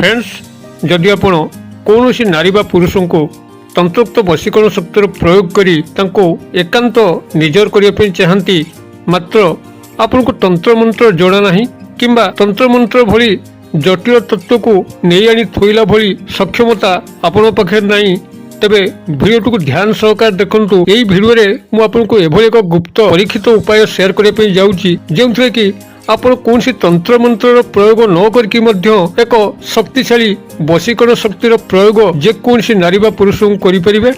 Friends जदि आपण कौन नारी बा पुरुष को तंत्रोक्त वशीकरण शक्तिर प्रयोग करी तांको एकांत निजर करने चाहती मात्र आपण को तंत्र मंत्र जड़ा नहीं किंबा तंत्र मंत्र भली जटिल तत्व को नहीं आनी थोइला भली सक्षमता आपण पाखे नहीं तेबे भिडियो को ध्यान सहकार देखंतु। एई भिडियो रे मु आपनको एभली एक गुप्त परीक्षित उपाय शेयर करने जाऊँगी जो कि आपण कौन तंत्र मंत्र प्रयोग न करके एक शक्तिशाली वशीकरण शक्तिर प्रयोग जेकोसी नारी बा पुरुष को करें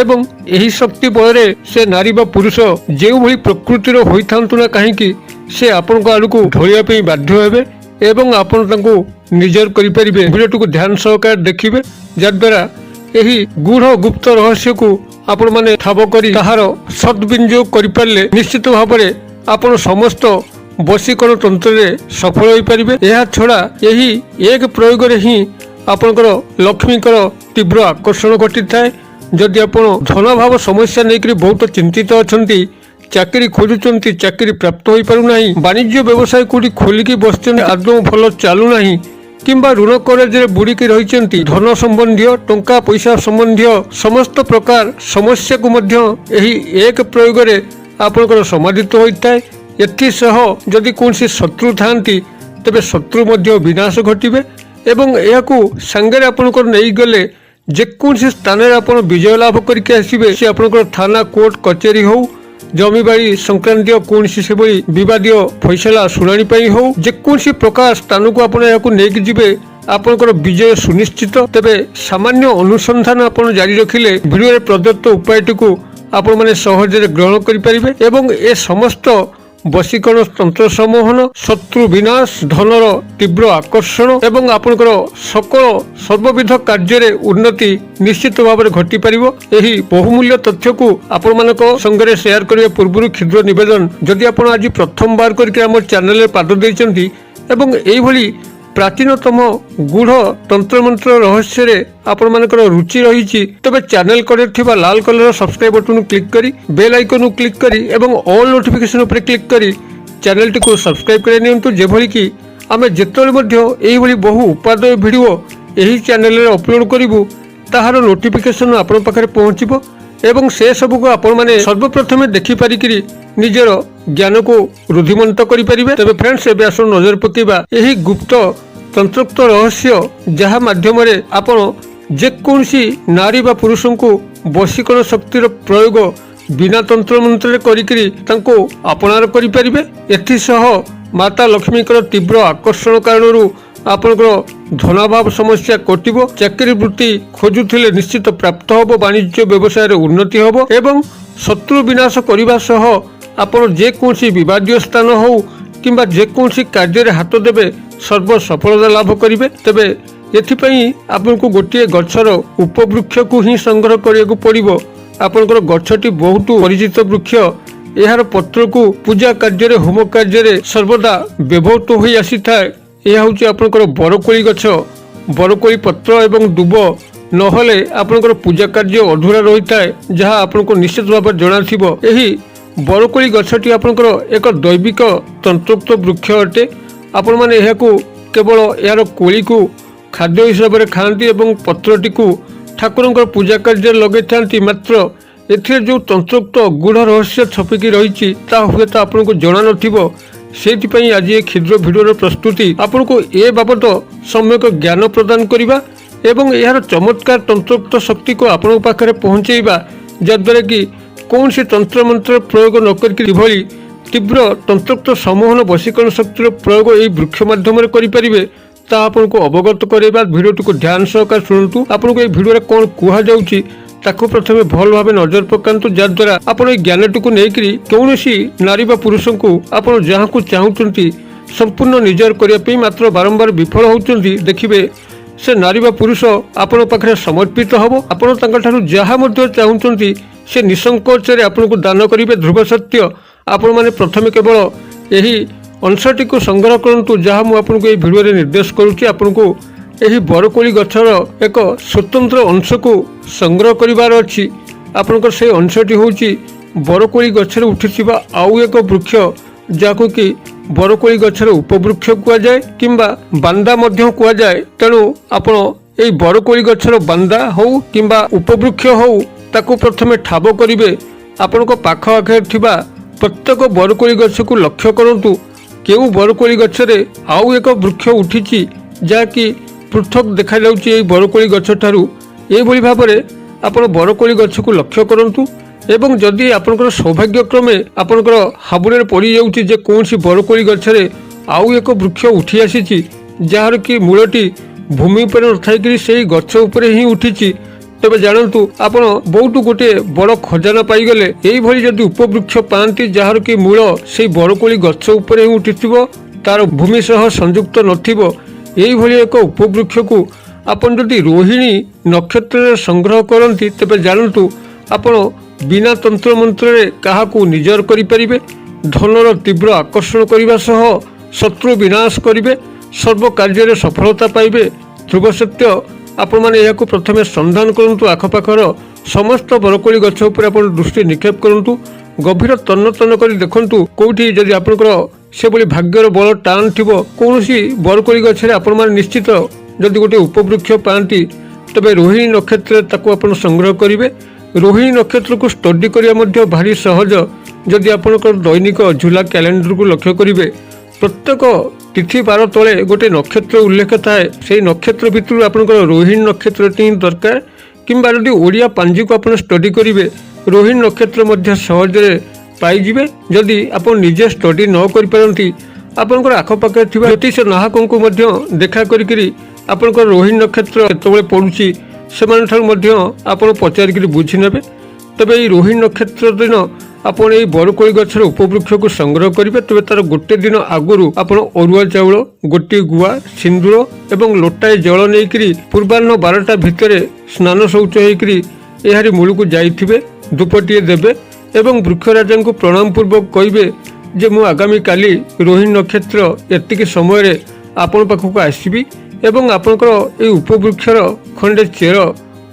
एवं यही शक्ति बल से नारी बा पुरुष जो भली प्रकृतिर होता ना कहीं से आपण आड़ को ढोलिया बाध्य हेबे एवं आपण तांको निजर करें। भिडियो को ध्यान सहकार देखिए जद्वारा यही गूढ़ गुप्त रहस्य को आपण माने ठाब करी ताहार सद्विनियोग करि पारले निश्चित भाव में आपण समस्त वशीकरण तंत्र रे सफल हो पारिबे। यह छड़ा यही एक प्रयोग रे ही आपनकर लक्ष्मीकर तीव्र आकर्षण घटी थाए। जदि आपण धन भाव समस्या नहीं बहुत चिंतित अछंती चाकरी खोजुचंती चाकरी प्राप्त हो पारु नाही वाणिज्य व्यवसाय कोठी खोलिकी बसचंती आदौ भल चालू नाही किंबा ऋण कर्ज बुड़िकी रही धन संबंधी टंका पैसा संबंधी समस्त प्रकार समस्या को मध्य यही एक प्रयोग रे आपनकर समाधित होता है। एसह जदि कौन शत्रु था तेरे शत्रु मध्य विनाश घटे एवं यह सांगे आपंकर नहीं गले जेकोसी स्थान आप विजय लाभ करके आसबे से आपंकर थाना कोर्ट कचेरी हो जमीबाड़ी संक्रांत कौन से बद फैसला शुणाणी हो जेकोसी प्रकार स्थान को आपको जीवे आपंकर विजय सुनिश्चित। तेबे सामान्य अनुसंधान आप जारी रखिले भिडियो प्रदत्त उपायटी को आपण मैंने सहजरे ग्रहण करें एवं ए समस्त वशीकरण तंत्र सम्मोहन शत्रु विनाश धनर तीव्र आकर्षण एवं आपनकर सकल सर्वविध कार्य उन्नति निश्चित भाव में घटी पारिबो। एही बहुमूल्य तथ्य को आपण मानक संगे शेयर करने पूर्व क्षुद्र निवेदन जदि आपण आज प्रथम बार करके आम चैनल रे पाद देइचंती एवं एही भली प्राचीनतम गूढ़ तंत्र मंत्र रहस्य रे आपण मानकर रुचि रही तबे चैनल कड़े थिबा लाल कलर सब्सक्राइब बटन क्लिक करी बेल आइकन क्लिक करी एवं ऑल नोटिफिकेशन उपर क्लिक करी चैनल टी को सब्सक्राइब कर नियंतु जेभली कि आमे जेतले मध्य एही भली बहु उपादेय वीडियो एही चैनल रे अपलोड करिवु ताहार नोटिफिकेशन आपण पाखरे पहुंचीबो एवं से सब को आपण माने सर्वप्रथमे देखि पारिकिरी निजर ज्ञान को रुद्धिमंत करि परिबे। तबे फ्रेंड्स एबे आसो नजर पकेबा एही गुप्त तंत्रोक्त रहस्य जहा माध्यम रे आपण जेकोसी नारी बा पुरुष को वशीकरण शक्तिर प्रयोग बिना तंत्र मंत्र करिकरी तांको अपनार करि परिबे। एथिसह माता लक्ष्मीकर तीव्र आकर्षण कारणरू आपनकर धनाभाव समस्या कटिबो चाकरी वृत्ति खोजुथिले निश्चित प्राप्त होबो वाणिज्य व्यवसाय रे उन्नति होबो एवं शत्रु विनाश करिबा सह आपण जेकोसी विवादीय स्थान हो किंबा जेकोसी कार्य रे हाथ देबे सर्व सफलता लाभ करिवे। तेबे एथिपई आपनको गोटे गछर उपवृक्ष को ही संग्रह करिया पड़िबो। आपनकर गछटी बहुत परिचित वृक्ष यार पत्र को पूजा कार्य रे होम कार्य रे सर्वदा व्यवहृत होई आसी थाए। यह हूँ आपनकर बरकोली गछ बरकोली पत्र एवं दुब नहले आपनकर पूजा कार्य अधूरा रही थाए जहाँ आपनको निश्चित भाव जनाथिबो। एही बरकोली गछटी आपनकर एक दैविक तंत्रोक्त वृक्ष अटे। आपण माने यहाकू केवल यार कोली को खाद्य हिसाब से खाती एवं पत्रटी को ठाकुरंकर पूजा कार्य लगे था मात्र एथिरे जो तंत्रोक्त गूढ़ रहस्य छपिकी रही हुए तो आपन को जना नथिबो। सेथिपई आज ये क्षुद्र भिडियो प्रस्तुति आपन को ए बाबद सम्यक ज्ञान प्रदान करिबा एवं यार चमत्कार तंत्रोक्त शक्ति को आपन पाखरे पहुंचेबा जद्वारा कि कौन से तंत्र मंत्र प्रयोग न करके किभली तीव्र तंत्रोक्त सम्मोहन वशीकरण शक्तिर प्रयोग यही वृक्ष माध्यम करें ता आपन को अवगत करवा। भिडियो को ध्यान सहकार शुणु आपन को ये भिडियो कौन कह जाउची ताको प्रथमे भल भाव नजर पकांतु जद्वारा आपण ए ज्ञानटी को लेकर कौनसी नारी बा पुरुष को आपण जहाँ को चाहूँगी संपूर्ण निजर करने मात्र बारंबार विफल होउचंती देखिबे से नारी बा पुरुष आपण पाखरे समर्पित हबो। आपण तांका ठारू जहाँ मध्य चाहूँगी से निसंकोच आपन को दान करेंगे। ध्रुव सत्य आपण माने प्रथमे केवल यही अंशटी को संग्रह करंतु जहाँ मुझे आपको ये भिडियो निर्देश करुच्ची। आपन को यही बरकोली गछर एक स्वतंत्र अंश को संग्रह करिवार अछि। आपनकर से अंशटी होची बरकोली गछर उठिथिबा आउ एक वृक्ष जाको कि ବରକୋଳି ଗଛର ଉପବୃକ୍ଷ କୁହାଯାଏ କିମ୍ବା ବାନ୍ଦା ମଧ୍ୟ କୁହାଯାଏ। ତେଣୁ ଆପଣ এই ବରକୋଳି ଗଛର ବାନ୍ଦା ହଉ କିମ୍ବା ଉପବୃକ୍ଷ ହଉ ତାକୁ ପ୍ରଥମେ ଠାବ କରିବେ। ଆପଣଙ୍କ ପାଖ ଆଖରେ ଥିବା ପ୍ରତ୍ୟେକ ବରକୋଳି ଗଛକୁ ଲକ୍ଷ୍ୟ କରନ୍ତୁ କେଉଁ ବରକୋଳି ଗଛରେ ଆଉ ଏକ ବୃକ୍ଷ ଉଠିଛି ଯାହାକି ପୃଥକ ଦେଖାଯାଉଛି ଏହି ବରକୋଳି ଗଛଠାରୁ। ଏହିଭଳି ଭାବରେ ଆପଣ ବରକୋଳି ଗଛକୁ ଲକ୍ଷ୍ୟ କରନ୍ତୁ ଏବଂ ଯଦି ଆପଣଙ୍କର ସୌଭାଗ୍ୟକ୍ରମେ ଆପଣଙ୍କର ହାବୁଡ଼ରେ ପଡ଼ିଯାଉଛି ଯେ କୌଣସି ବରକୋଳି ଗଛରେ ଆଉ ଏକ ବୃକ୍ଷ ଉଠି ଆସିଛି ଯାହାର କି ମୂଳଟି ଭୂମି ଉପରେ ନଥାଇକରି ସେହି ଗଛ ଉପରେ ହିଁ ଉଠିଛି, ତେବେ ଜାଣନ୍ତୁ ଆପଣ ବହୁତ ଗୋଟିଏ ବଡ଼ ଖଜାନା ପାଇଗଲେ। ଏଇଭଳି ଯଦି ଉପବୃକ୍ଷ ପାଆନ୍ତି ଯାହାର କି ମୂଳ ସେହି ବରକୋଳି ଗଛ ଉପରେ ହିଁ ଉଠିଥିବ, ତାର ଭୂମି ସହ ସଂଯୁକ୍ତ ନଥିବ, ଏଇଭଳି ଏକ ଉପବୃକ୍ଷକୁ ଆପଣ ଯଦି ରୋହିଣୀ ନକ୍ଷତ୍ରରେ ସଂଗ୍ରହ କରନ୍ତି ତେବେ ଜାଣନ୍ତୁ ଆପଣ ବିନା ତନ୍ତ୍ରମନ୍ତ୍ରରେ କାହାକୁ ନିଜର କରିପାରିବେ, ଧନର ତୀବ୍ର ଆକର୍ଷଣ କରିବା ସହ ଶତ୍ରୁ ବିନାଶ କରିବେ, ସର୍ବ କାର୍ଯ୍ୟରେ ସଫଳତା ପାଇବେ। ଧ୍ରୁବ ସତ୍ୟ ଆପଣମାନେ ଏହାକୁ ପ୍ରଥମେ ସନ୍ଧାନ କରନ୍ତୁ। ଆଖପାଖର ସମସ୍ତ ବରକୋଳି ଗଛ ଉପରେ ଆପଣ ଦୃଷ୍ଟି ନିକ୍ଷେପ କରନ୍ତୁ, ଗଭୀର ତନ୍ନ ତନ୍ନ କରି ଦେଖନ୍ତୁ କେଉଁଠି ଯଦି ଆପଣଙ୍କର ସେଭଳି ଭାଗ୍ୟର ବଳ ଟାଣ ଥିବ କୌଣସି ବରକୋଳି ଗଛରେ ଆପଣମାନେ ନିଶ୍ଚିତ ଯଦି ଗୋଟିଏ ଉପବୃକ୍ଷ ପାଆନ୍ତି ତେବେ ରୋହିଣୀ ନକ୍ଷତ୍ରରେ ତାକୁ ଆପଣ ସଂଗ୍ରହ କରିବେ। ରୋହିଣୀ ନକ୍ଷତ୍ରକୁ ଷ୍ଟଡି କରିବା ମଧ୍ୟ ଭାରି ସହଜ। ଯଦି ଆପଣଙ୍କର ଦୈନିକ ଝୁଲା କ୍ୟାଲେଣ୍ଡରକୁ ଲକ୍ଷ୍ୟ କରିବେ ପ୍ରତ୍ୟେକ ତିଥି ବାର ତଳେ ଗୋଟିଏ ନକ୍ଷତ୍ର ଉଲ୍ଲେଖ ଥାଏ, ସେହି ନକ୍ଷତ୍ର ଭିତରୁ ଆପଣଙ୍କର ରୋହିଣୀ ନକ୍ଷତ୍ରଟି ହିଁ ଦରକାର। କିମ୍ବା ଯଦି ଓଡ଼ିଆ ପାଞ୍ଜିକୁ ଆପଣ ଷ୍ଟଡି କରିବେ ରୋହିଣୀ ନକ୍ଷତ୍ର ମଧ୍ୟ ସହଜରେ ପାଇଯିବେ। ଯଦି ଆପଣ ନିଜେ ଷ୍ଟଡି ନ କରିପାରନ୍ତି ଆପଣଙ୍କର ଆଖପାଖରେ ଥିବା ଜ୍ୟୋତିଷ ନାହକଙ୍କୁ ମଧ୍ୟ ଦେଖା କରିକିରି ଆପଣଙ୍କର ରୋହିଣୀ ନକ୍ଷତ୍ର କେତେବେଳେ ପଡ଼ୁଛି ସେମାନଙ୍କଠାରୁ ମଧ୍ୟ ଆପଣ ପଚାରିକିରି ବୁଝି ନେବେ। ତେବେ ଏହି ରୋହିଣୀ ନକ୍ଷତ୍ର ଦିନ ଆପଣ ଏହି ବରକୋଳି ଗଛର ଉପବୃକ୍ଷକୁ ସଂଗ୍ରହ କରିବେ। ତେବେ ତାର ଗୋଟେ ଦିନ ଆଗରୁ ଆପଣ ଅରୁଆ ଚାଉଳ, ଗୋଟିଏ ଗୁଆ, ସିନ୍ଦୁର ଏବଂ ଲୋଟାଏ ଜଳ ନେଇକରି ପୂର୍ବାହ୍ନ 12ଟା ଭିତରେ ସ୍ନାନ ଶୌଚ ହୋଇକରି ଏହାରି ମୂଳକୁ ଯାଇଥିବେ, ଧୂପଟିଏ ଦେବେ ଏବଂ ବୃକ୍ଷରାଜାଙ୍କୁ ପ୍ରଣାମ ପୂର୍ବକ କହିବେ ଯେ ମୁଁ ଆଗାମୀ କାଲି ରୋହିଣୀ ନକ୍ଷତ୍ର ଏତିକି ସମୟରେ ଆପଣ ପାଖକୁ ଆସିବି ଏବଂ ଆପଣଙ୍କର ଏହି ଉପବୃକ୍ଷର ଖଣ୍ଡେ ଚେର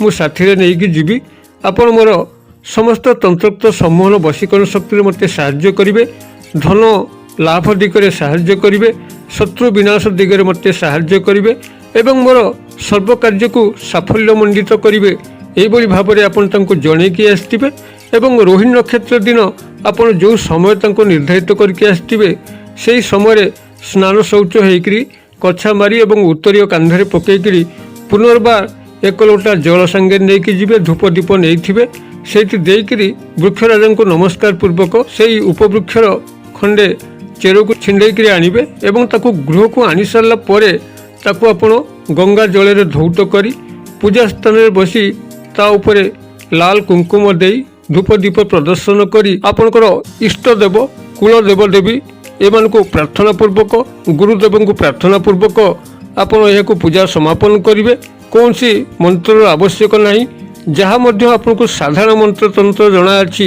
ମୁଁ ସାଥିରେ ନେଇକି ଯିବି। ଆପଣ ମୋର ସମସ୍ତ ତନ୍ତ୍ରୋକ୍ତ ସମ୍ମୋହନ ବଶୀକରଣ ଶକ୍ତିରେ ମୋତେ ସାହାଯ୍ୟ କରିବେ, ଧନ ଲାଭ ଦିଗରେ ସାହାଯ୍ୟ କରିବେ, ଶତ୍ରୁ ବିନାଶ ଦିଗରେ ମୋତେ ସାହାଯ୍ୟ କରିବେ ଏବଂ ମୋର ସର୍ବକାର୍ଯ୍ୟକୁ ସାଫଲ୍ୟମଣ୍ଡିତ କରିବେ। ଏହିଭଳି ଭାବରେ ଆପଣ ତାଙ୍କୁ ଜଣେଇକି ଆସିଥିବେ ଏବଂ ରୋହିଣୀ ନକ୍ଷତ୍ର ଦିନ ଆପଣ ଯେଉଁ ସମୟ ତାଙ୍କୁ ନିର୍ଦ୍ଧାରିତ କରିକି ଆସିଥିବେ ସେହି ସମୟରେ ସ୍ନାନ ଶୌଚ ହୋଇକରି କଛା ମାରି ଏବଂ ଉତ୍ତରୀୟ କାନ୍ଧରେ ପକାଇକରି ପୁନର୍ବାର 1 ଲୋଟା ଜଳ ସାଙ୍ଗରେ ନେଇକି ଯିବେ, ଧୂପ ଦୀପ ନେଇଥିବେ, ସେଇଠି ଦେଇକରି ବୃକ୍ଷରାଜାଙ୍କୁ ନମସ୍କାର ପୂର୍ବକ ସେହି ଉପବୃକ୍ଷର ଖଣ୍ଡେ ଚେରକୁ ଛିଣ୍ଡେଇକରି ଆଣିବେ ଏବଂ ତାକୁ ଗୃହକୁ ଆଣି ସାରିଲା ପରେ ତାକୁ ଆପଣ ଗଙ୍ଗା ଜଳରେ ଧୌତ କରି ପୂଜା ସ୍ଥାନରେ ବସି ତା ଉପରେ ଲାଲ କୁଙ୍କୁମ ଦେଇ ଧୂପ ଦୀପ ପ୍ରଦର୍ଶନ କରି ଆପଣଙ୍କର ଇଷ୍ଟଦେବ, କୁଳ ଦେବଦେବୀ ଏମାନଙ୍କୁ ପ୍ରାର୍ଥନା ପୂର୍ବକ, ଗୁରୁଦେବଙ୍କୁ ପ୍ରାର୍ଥନା ପୂର୍ବକ ଆପଣ ଏହାକୁ ପୂଜା ସମାପନ କରିବେ। କୌଣସି ମନ୍ତ୍ରର ଆବଶ୍ୟକ ନାହିଁ, ଯାହା ମଧ୍ୟ ଆପଣଙ୍କୁ ସାଧାରଣ ମନ୍ତ୍ରତନ୍ତ୍ର ଜଣାଅଛି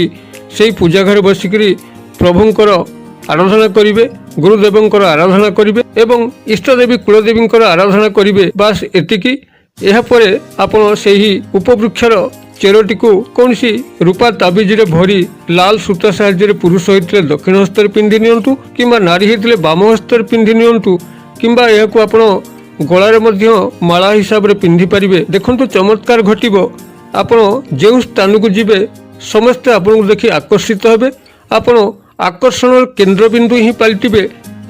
ସେହି ପୂଜା ଘରେ ବସିକରି ପ୍ରଭୁଙ୍କର ଆରାଧନା କରିବେ, ଗୁରୁଦେବଙ୍କର ଆରାଧନା କରିବେ ଏବଂ ଇଷ୍ଟଦେବୀ କୁଳଦେବୀଙ୍କର ଆରାଧନା କରିବେ। ବାସ୍ ଏତିକି। ଏହାପରେ ଆପଣ ସେହି ଉପବୃକ୍ଷର ଚେରଟିକୁ କୌଣସି ରୂପା ତାବିଜରେ ଭରି ଲାଲ ସୂତା ସାହାଯ୍ୟରେ ପୁରୁଷ ହୋଇଥିଲେ ଦକ୍ଷିଣ ହସ୍ତରେ ପିନ୍ଧି ନିଅନ୍ତୁ କିମ୍ବା ନାରୀ ହୋଇଥିଲେ ବାମ ହସ୍ତରେ ପିନ୍ଧି ନିଅନ୍ତୁ କିମ୍ବା ଏହାକୁ ଆପଣ ଗଳାରେ ମଧ୍ୟ ମାଳା ହିସାବରେ ପିନ୍ଧିପାରିବେ। ଦେଖନ୍ତୁ ଚମତ୍କାର ଘଟିବ। ଆପଣ ଯେଉଁ ସ୍ଥାନକୁ ଯିବେ ସମସ୍ତେ ଆପଣଙ୍କୁ ଦେଖି ଆକର୍ଷିତ ହେବେ, ଆପଣ ଆକର୍ଷଣର କେନ୍ଦ୍ରବିନ୍ଦୁ ହିଁ ପାଲଟିବେ।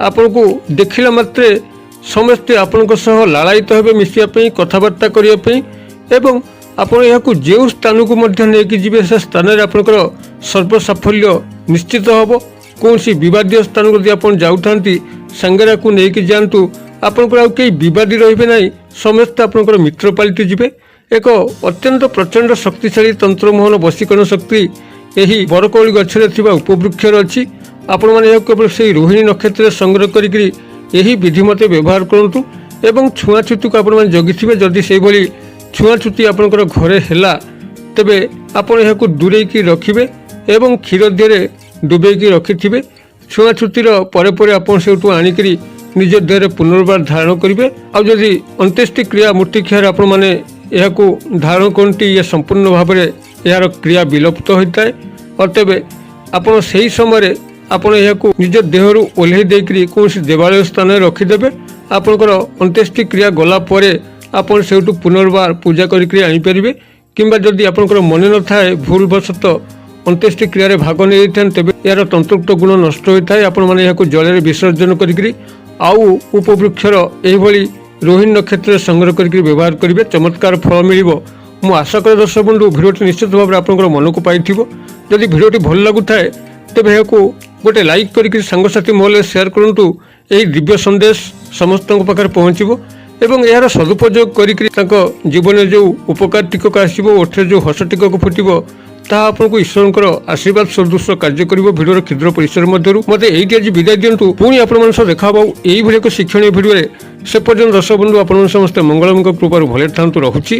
ଆପଣଙ୍କୁ ଦେଖିଲା ମାତ୍ରେ ସମସ୍ତେ ଆପଣଙ୍କ ସହ ଲାଳାୟିତ ହେବେ ମିଶିବା ପାଇଁ, କଥାବାର୍ତ୍ତା କରିବା ପାଇଁ ଏବଂ ଆପଣ ଏହାକୁ ଯେଉଁ ସ୍ଥାନକୁ ମଧ୍ୟ ନେଇକି ଯିବେ ସେ ସ୍ଥାନରେ ଆପଣଙ୍କର ସର୍ବସାଫଲ୍ୟ ନିଶ୍ଚିତ ହେବ। କୌଣସି ବିବାଦୀୟ ସ୍ଥାନକୁ ଯଦି ଆପଣ ଯାଉଥାନ୍ତି ସାଙ୍ଗରେ ଆକୁ ନେଇକି ଯାଆନ୍ତୁ, ଆପଣଙ୍କର ଆଉ କେହି ବିବାଦୀ ରହିବେ ନାହିଁ, ସମସ୍ତେ ଆପଣଙ୍କର ମିତ୍ର ପାଲଟି ଯିବେ। ଏକ ଅତ୍ୟନ୍ତ ପ୍ରଚଣ୍ଡ ଶକ୍ତିଶାଳୀ ତନ୍ତ୍ରମୋହନ ବଶୀକରଣ ଶକ୍ତି ଏହି ବରକୋଳି ଗଛରେ ଥିବା ଉପବୃକ୍ଷରେ ଅଛି। ଆପଣମାନେ ଏହାକୁ କେବଳ ସେହି ରୋହିଣୀ ନକ୍ଷତ୍ରରେ ସଂଗ୍ରହ କରିକିରି ଏହି ବିଧି ମତେ ବ୍ୟବହାର କରନ୍ତୁ ଏବଂ ଛୁଆଁଛୁତିକୁ ଆପଣମାନେ ଜଗିଥିବେ। ଯଦି ସେହିଭଳି ଛୁଆଁଛୁତି ଆପଣଙ୍କର ଘରେ ହେଲା ତେବେ ଆପଣ ଏହାକୁ ଦୂରେଇକି ରଖିବେ ଏବଂ କ୍ଷୀର ଦେହରେ ଡୁବେଇକି ରଖିଥିବେ। ଛୁଆଁଛୁତିର ପରେ ପରେ ଆପଣ ସେଠୁ ଆଣିକରି ନିଜ ଦେହରେ ପୁନର୍ବାର ଧାରଣ କରିବେ। ଆଉ ଯଦି ଅନ୍त्यେଷ୍ଟି କ୍ରିୟା ମୂର୍ତ୍ତିକ୍ଷାରେ ଆପଣମାନେ ଏହାକୁ ଧାରଣ କରନ୍ତି, ଇଏ ସମ୍ପୂର୍ଣ୍ଣ ଭାବରେ ଏହାର କ୍ରିୟା ବିଲୁପ୍ତ ହୋଇଥାଏ। ଅତଏବ ଆପଣ ସେହି ସମୟରେ ଆପଣ ଏହାକୁ ନିଜ ଦେହରୁ ଓହ୍ଲେଇ ଦେଇକରି କୌଣସି ଦେବାଳୟ ସ୍ଥାନରେ ରଖିଦେବେ। ଆପଣଙ୍କର ଅନ୍ତ୍ୟେଷ୍ଟି କ୍ରିୟା ଗଲା ପରେ ଆପଣ ସେଇଠୁ ପୁନର୍ବାର ପୂଜା କରିକି ଆଣିପାରିବେ। କିମ୍ବା ଯଦି ଆପଣଙ୍କର ମନେ ନଥାଏ ଭୁଲବଶତଃ ଅନ୍ତ୍ୟେଷ୍ଟି କ୍ରିୟାରେ ଭାଗ ନେଇଥାନ୍ତି, ତେବେ ଏହାର ତନ୍ତ୍ରୋକ୍ତ ଗୁଣ ନଷ୍ଟ ହୋଇଥାଏ। ଆପଣମାନେ ଏହାକୁ ଜଳରେ ବିସର୍ଜନ କରିକିରି ଆଉ ଉପବୃକ୍ଷର ଏହିଭଳି ରୋହିଣୀ ନକ୍ଷତ୍ରରେ ସଂଗ୍ରହ କରିକି ବ୍ୟବହାର କରିବେ, ଚମତ୍କାର ଫଳ ମିଳିବ। ମୁଁ ଆଶା କରେ ଦର୍ଶକ ବନ୍ଧୁ ଭିଡ଼ିଓଟି ନିଶ୍ଚିତ ଭାବରେ ଆପଣଙ୍କର ମନକୁ ପାଇଥିବ। ଯଦି ଭିଡ଼ିଓଟି ଭଲ ଲାଗୁଥାଏ ତେବେ ଏହାକୁ ଗୋଟେ ଲାଇକ୍ କରିକି ସାଙ୍ଗସାଥି ମହଲରେ ସେୟାର କରନ୍ତୁ। ଏହି ଦିବ୍ୟ ସନ୍ଦେଶ ସମସ୍ତଙ୍କ ପାଖରେ ପହଞ୍ଚିବ ଏବଂ ଏହାର ସଦୁପଯୋଗ କରିକି ତାଙ୍କ ଜୀବନରେ ଯେଉଁ ଉପକାର ଟିକକ ଆସିବ, ଓଠରେ ଯେଉଁ ହସ ଟିକକ ଫୁଟିବ, ତାହା ଆପଣଙ୍କୁ ଈଶ୍ୱରଙ୍କର ଆଶୀର୍ବାଦ ସଦୃଶ କାର୍ଯ୍ୟ କରିବ। ଭିଡ଼ିଓର କ୍ଷୁଦ୍ର ପରିସର ମଧ୍ୟରୁ ମୋତେ ଏଇଠି ଆଜି ବିଦାୟ ଦିଅନ୍ତୁ। ପୁଣି ଆପଣମାନଙ୍କ ସହ ଦେଖା ହେବ ଏଇଭଳି ଏକ ଶିକ୍ଷଣୀୟ ଭିଡ଼ିଓରେ। ସେ ପର୍ଯ୍ୟନ୍ତ ଦର୍ଶକ ବନ୍ଧୁ ଆପଣମାନେ ସମସ୍ତେ ମଙ୍ଗଳଙ୍କ କୃପାରୁ ଭଲରେ ଥାନ୍ତୁ। ରହୁଛି।